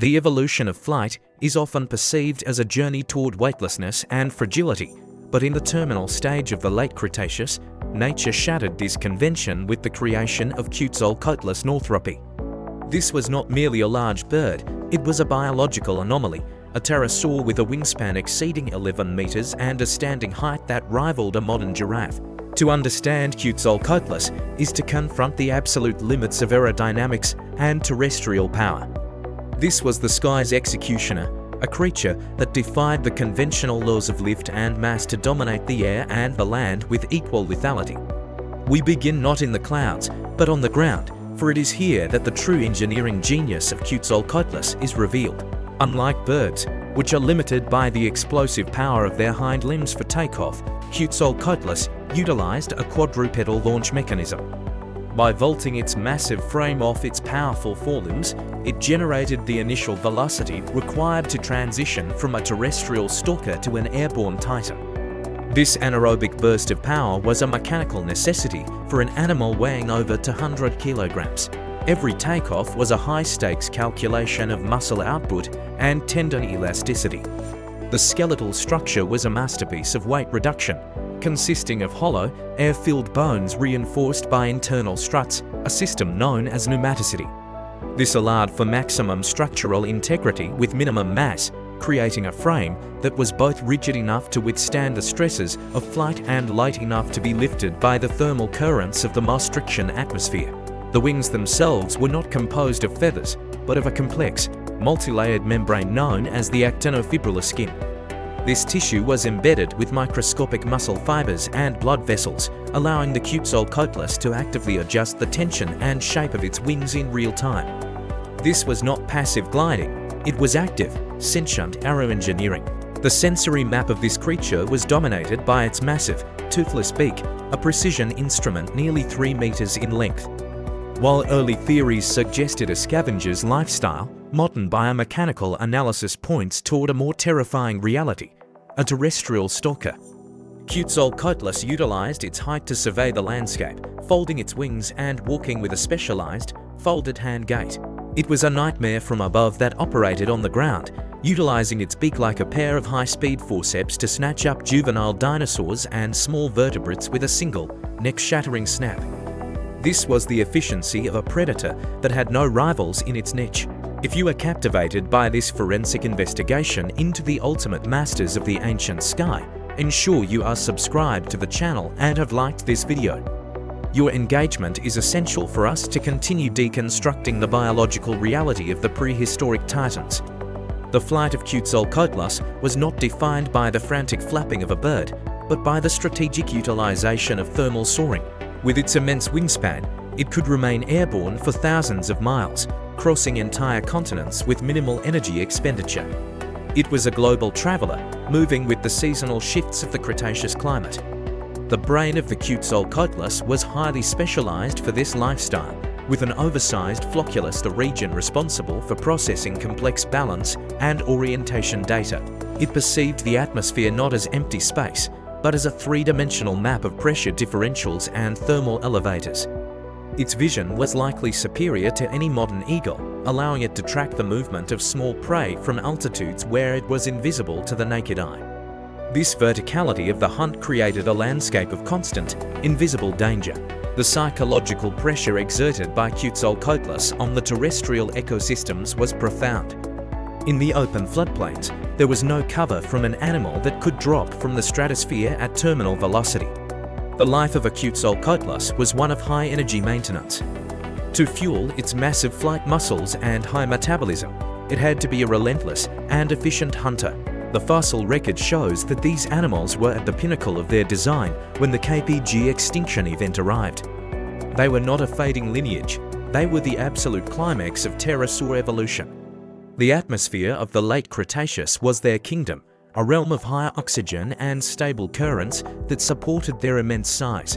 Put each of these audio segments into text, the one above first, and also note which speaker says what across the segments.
Speaker 1: The evolution of flight is often perceived as a journey toward weightlessness and fragility, but in the terminal stage of the late Cretaceous, nature shattered this convention with the creation of Quetzalcoatlus northropi. This was not merely a large bird, it was a biological anomaly, a pterosaur with a wingspan exceeding 11 meters and a standing height that rivaled a modern giraffe. To understand Quetzalcoatlus is to confront the absolute limits of aerodynamics and terrestrial power. This was the sky's executioner, a creature that defied the conventional laws of lift and mass to dominate the air and the land with equal lethality. We begin not in the clouds, but on the ground, for it is here that the true engineering genius of Quetzalcoatlus is revealed. Unlike birds, which are limited by the explosive power of their hind limbs for takeoff, Quetzalcoatlus utilized a quadrupedal launch mechanism. By vaulting its massive frame off its powerful forelimbs, it generated the initial velocity required to transition from a terrestrial stalker to an airborne titan. This anaerobic burst of power was a mechanical necessity for an animal weighing over 200 kilograms. Every takeoff was a high-stakes calculation of muscle output and tendon elasticity. The skeletal structure was a masterpiece of weight reduction, consisting of hollow, air-filled bones reinforced by internal struts, a system known as pneumaticity. This allowed for maximum structural integrity with minimum mass, creating a frame that was both rigid enough to withstand the stresses of flight and light enough to be lifted by the thermal currents of the Maastrichtian atmosphere. The wings themselves were not composed of feathers, but of a complex, multi-layered membrane known as the actinofibrillar skin. This tissue was embedded with microscopic muscle fibers and blood vessels, allowing the Quetzalcoatlus to actively adjust the tension and shape of its wings in real time. This was not passive gliding, it was active, sentient aeroengineering. The sensory map of this creature was dominated by its massive, toothless beak, a precision instrument nearly 3 meters in length. While early theories suggested a scavenger's lifestyle, modern biomechanical analysis points toward a more terrifying reality, a terrestrial stalker. Quetzalcoatlus utilized its height to survey the landscape, folding its wings and walking with a specialized, folded hand gait. It was a nightmare from above that operated on the ground, utilizing its beak like a pair of high-speed forceps to snatch up juvenile dinosaurs and small vertebrates with a single, neck-shattering snap. This was the efficiency of a predator that had no rivals in its niche. If you are captivated by this forensic investigation into the ultimate masters of the ancient sky, ensure you are subscribed to the channel and have liked this video. Your engagement is essential for us to continue deconstructing the biological reality of the prehistoric titans. The flight of Quetzalcoatlus was not defined by the frantic flapping of a bird, but by the strategic utilization of thermal soaring. With its immense wingspan, it could remain airborne for thousands of miles, crossing entire continents with minimal energy expenditure. It was a global traveler, moving with the seasonal shifts of the Cretaceous climate. The brain of the Quetzalcoatlus was highly specialized for this lifestyle, with an oversized flocculus, the region responsible for processing complex balance and orientation data. It perceived the atmosphere not as empty space, but as a three-dimensional map of pressure differentials and thermal elevators. Its vision was likely superior to any modern eagle, allowing it to track the movement of small prey from altitudes where it was invisible to the naked eye. This verticality of the hunt created a landscape of constant, invisible danger. The psychological pressure exerted by Quetzalcoatlus on the terrestrial ecosystems was profound. In the open floodplains, there was no cover from an animal that could drop from the stratosphere at terminal velocity. The life of a Quetzalcoatlus was one of high energy maintenance. To fuel its massive flight muscles and high metabolism, it had to be a relentless and efficient hunter. The fossil record shows that these animals were at the pinnacle of their design when the KPG extinction event arrived. They were not a fading lineage, they were the absolute climax of pterosaur evolution. The atmosphere of the late Cretaceous was their kingdom, a realm of high oxygen and stable currents that supported their immense size.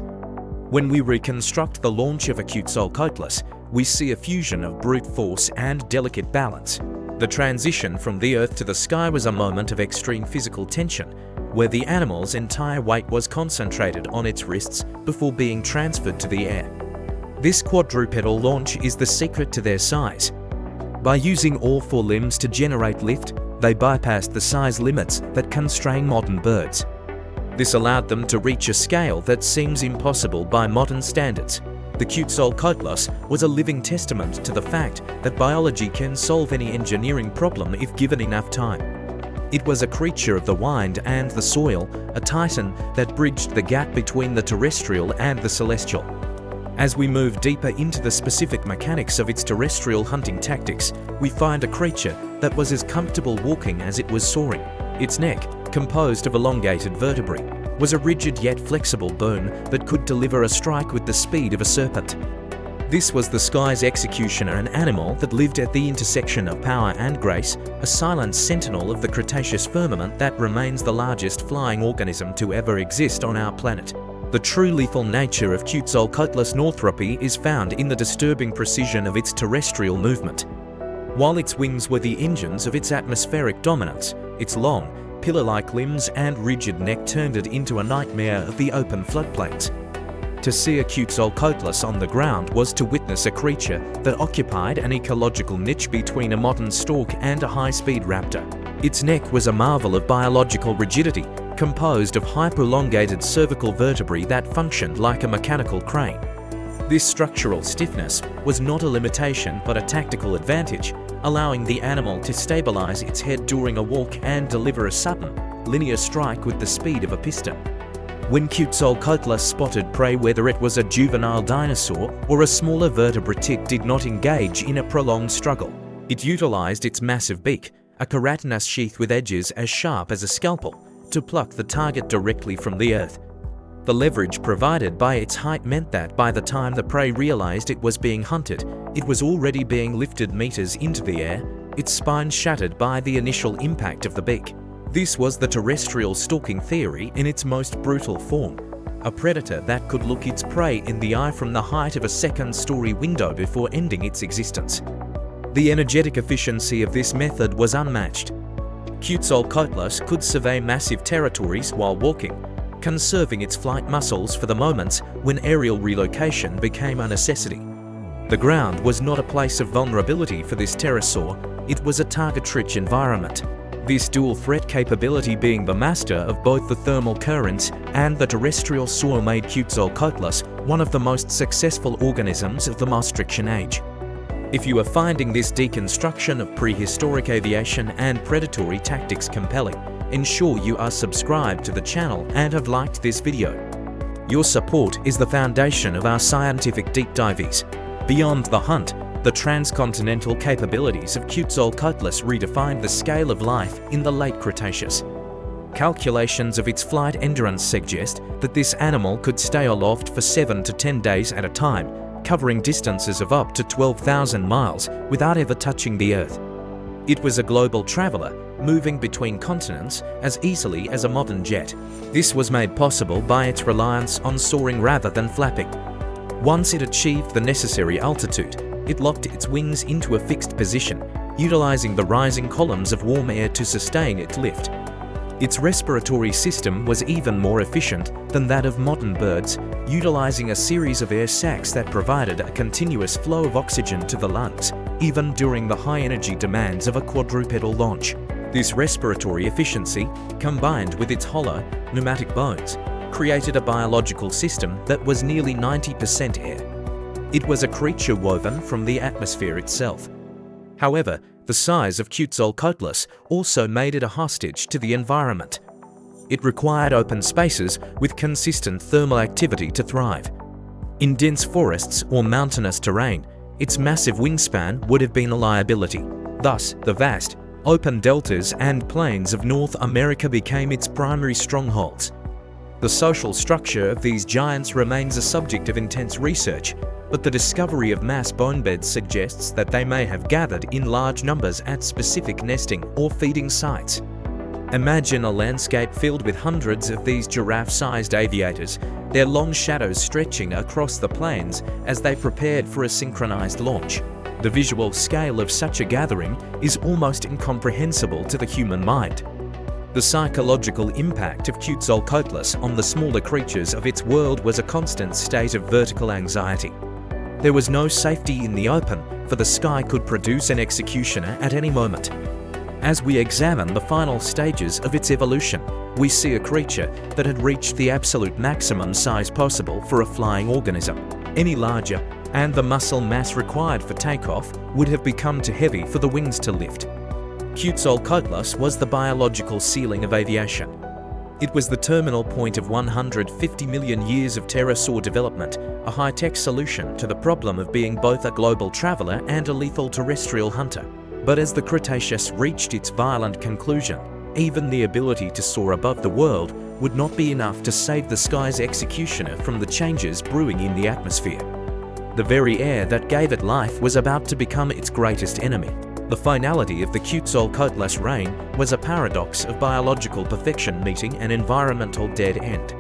Speaker 1: When we reconstruct the launch of a Quetzalcoatlus, we see a fusion of brute force and delicate balance. The transition from the earth to the sky was a moment of extreme physical tension, where the animal's entire weight was concentrated on its wrists before being transferred to the air. This quadrupedal launch is the secret to their size. By using all four limbs to generate lift, they bypassed the size limits that constrain modern birds. This allowed them to reach a scale that seems impossible by modern standards. The Quetzalcoatlus was a living testament to the fact that biology can solve any engineering problem if given enough time. It was a creature of the wind and the soil, a titan that bridged the gap between the terrestrial and the celestial. As we move deeper into the specific mechanics of its terrestrial hunting tactics, we find a creature that was as comfortable walking as it was soaring. Its neck, composed of elongated vertebrae, was a rigid yet flexible bone that could deliver a strike with the speed of a serpent. This was the sky's executioner, an animal that lived at the intersection of power and grace, a silent sentinel of the Cretaceous firmament that remains the largest flying organism to ever exist on our planet. The true lethal nature of Quetzalcoatlus northropi is found in the disturbing precision of its terrestrial movement. While its wings were the engines of its atmospheric dominance, its long, pillar-like limbs and rigid neck turned it into a nightmare of the open floodplains. To see a Quetzalcoatlus on the ground was to witness a creature that occupied an ecological niche between a modern stork and a high-speed raptor. Its neck was a marvel of biological rigidity, composed of hyper-elongated cervical vertebrae that functioned like a mechanical crane. This structural stiffness was not a limitation but a tactical advantage, allowing the animal to stabilize its head during a walk and deliver a sudden, linear strike with the speed of a piston. When Quetzalcoatlus spotted prey, whether it was a juvenile dinosaur or a smaller vertebrate, it did not engage in a prolonged struggle. It utilized its massive beak, a keratinous sheath with edges as sharp as a scalpel, to pluck the target directly from the earth. The leverage provided by its height meant that by the time the prey realized it was being hunted, it was already being lifted meters into the air, its spine shattered by the initial impact of the beak. This was the terrestrial stalking theory in its most brutal form, a predator that could look its prey in the eye from the height of a second-story window before ending its existence. The energetic efficiency of this method was unmatched. Quetzalcoatlus could survey massive territories while walking, conserving its flight muscles for the moments when aerial relocation became a necessity. The ground was not a place of vulnerability for this pterosaur, it was a target-rich environment. This dual threat capability, being the master of both the thermal currents and the terrestrial soil, made Quetzalcoatlus one of the most successful organisms of the Maastrichtian Age. If you are finding this deconstruction of prehistoric aviation and predatory tactics compelling, ensure you are subscribed to the channel and have liked this video. Your support is the foundation of our scientific deep dives. Beyond the hunt, the transcontinental capabilities of Quetzalcoatlus redefined the scale of life in the late Cretaceous. Calculations of its flight endurance suggest that this animal could stay aloft for 7 to 10 days at a time, covering distances of up to 12,000 miles without ever touching the Earth. It was a global traveler, moving between continents as easily as a modern jet. This was made possible by its reliance on soaring rather than flapping. Once it achieved the necessary altitude, it locked its wings into a fixed position, utilizing the rising columns of warm air to sustain its lift. Its respiratory system was even more efficient than that of modern birds, utilizing a series of air sacs that provided a continuous flow of oxygen to the lungs, even during the high-energy demands of a quadrupedal launch. This respiratory efficiency, combined with its hollow, pneumatic bones, created a biological system that was nearly 90% air. It was a creature woven from the atmosphere itself. However, the size of Quetzalcoatlus also made it a hostage to the environment. It required open spaces with consistent thermal activity to thrive. In dense forests or mountainous terrain, its massive wingspan would have been a liability. Thus, the vast, open deltas and plains of North America became its primary strongholds. The social structure of these giants remains a subject of intense research, but the discovery of mass bone beds suggests that they may have gathered in large numbers at specific nesting or feeding sites. Imagine a landscape filled with hundreds of these giraffe-sized aviators, their long shadows stretching across the plains as they prepared for a synchronized launch. The visual scale of such a gathering is almost incomprehensible to the human mind. The psychological impact of Quetzalcoatlus on the smaller creatures of its world was a constant state of vertical anxiety. There was no safety in the open, for the sky could produce an executioner at any moment. As we examine the final stages of its evolution, we see a creature that had reached the absolute maximum size possible for a flying organism. Any larger, and the muscle mass required for takeoff would have become too heavy for the wings to lift. Quetzalcoatlus was the biological ceiling of aviation. It was the terminal point of 150 million years of pterosaur development, a high-tech solution to the problem of being both a global traveler and a lethal terrestrial hunter. But as the Cretaceous reached its violent conclusion, even the ability to soar above the world would not be enough to save the sky's executioner from the changes brewing in the atmosphere. The very air that gave it life was about to become its greatest enemy. The finality of the Quetzalcoatlus reign was a paradox of biological perfection meeting an environmental dead end.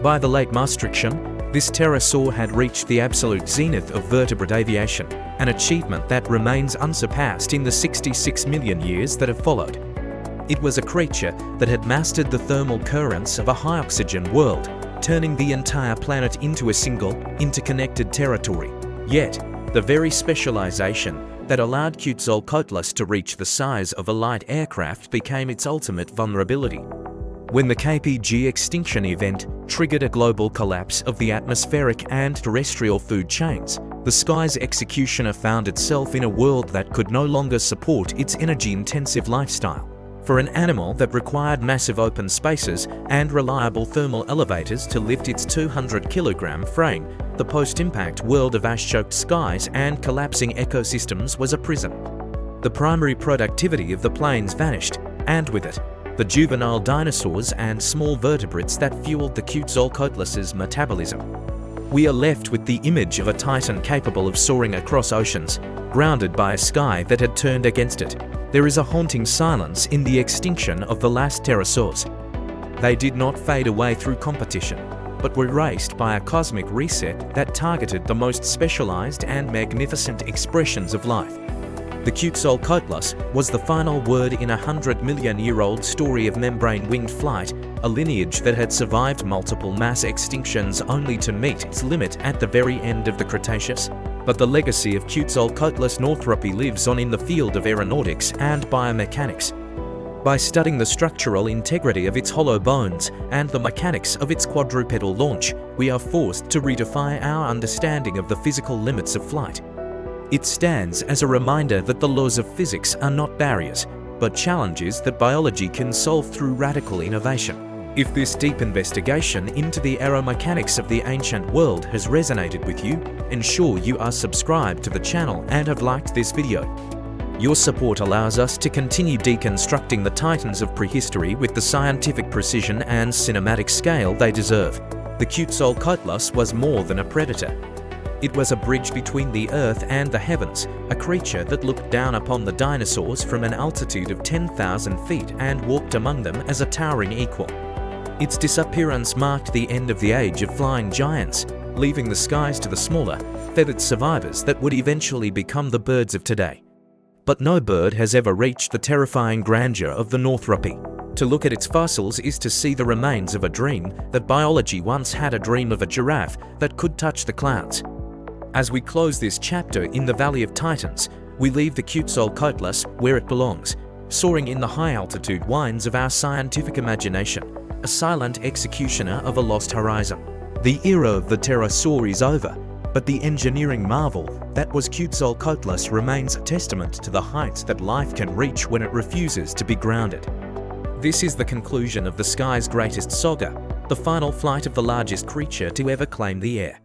Speaker 1: By the late Maastrichtian, this pterosaur had reached the absolute zenith of vertebrate aviation, an achievement that remains unsurpassed in the 66 million years that have followed. It was a creature that had mastered the thermal currents of a high-oxygen world, turning the entire planet into a single, interconnected territory. Yet, the very specialization that allowed Quetzalcoatlus to reach the size of a light aircraft became its ultimate vulnerability. When the KPG extinction event triggered a global collapse of the atmospheric and terrestrial food chains, the sky's executioner found itself in a world that could no longer support its energy-intensive lifestyle. For an animal that required massive open spaces and reliable thermal elevators to lift its 200-kilogram frame, the post-impact world of ash-choked skies and collapsing ecosystems was a prison. The primary productivity of the plains vanished, and with it, the juvenile dinosaurs and small vertebrates that fueled the Quetzalcoatlus's metabolism. We are left with the image of a titan capable of soaring across oceans, grounded by a sky that had turned against it. There is a haunting silence in the extinction of the last pterosaurs. They did not fade away through competition, but were erased by a cosmic reset that targeted the most specialized and magnificent expressions of life. The Quetzalcoatlus was the final word in a 100-million-year-old story of membrane-winged flight, a lineage that had survived multiple mass extinctions only to meet its limit at the very end of the Cretaceous. But the legacy of Quetzalcoatlus northropi lives on in the field of aeronautics and biomechanics. By studying the structural integrity of its hollow bones and the mechanics of its quadrupedal launch, we are forced to redefine our understanding of the physical limits of flight. It stands as a reminder that the laws of physics are not barriers, but challenges that biology can solve through radical innovation. If this deep investigation into the aeromechanics of the ancient world has resonated with you, ensure you are subscribed to the channel and have liked this video. Your support allows us to continue deconstructing the titans of prehistory with the scientific precision and cinematic scale they deserve. The Quetzalcoatlus was more than a predator. It was a bridge between the earth and the heavens, a creature that looked down upon the dinosaurs from an altitude of 10,000 feet and walked among them as a towering equal. Its disappearance marked the end of the age of flying giants, leaving the skies to the smaller, feathered survivors that would eventually become the birds of today. But no bird has ever reached the terrifying grandeur of the northropi. To look at its fossils is to see the remains of a dream that biology once had, a dream of a giraffe that could touch the clouds. As we close this chapter in the Valley of Titans, we leave the Quetzalcoatlus where it belongs, soaring in the high-altitude winds of our scientific imagination, a silent executioner of a lost horizon. The era of the pterosaur is over, but the engineering marvel that was Quetzalcoatlus remains a testament to the heights that life can reach when it refuses to be grounded. This is the conclusion of the sky's greatest saga, the final flight of the largest creature to ever claim the air.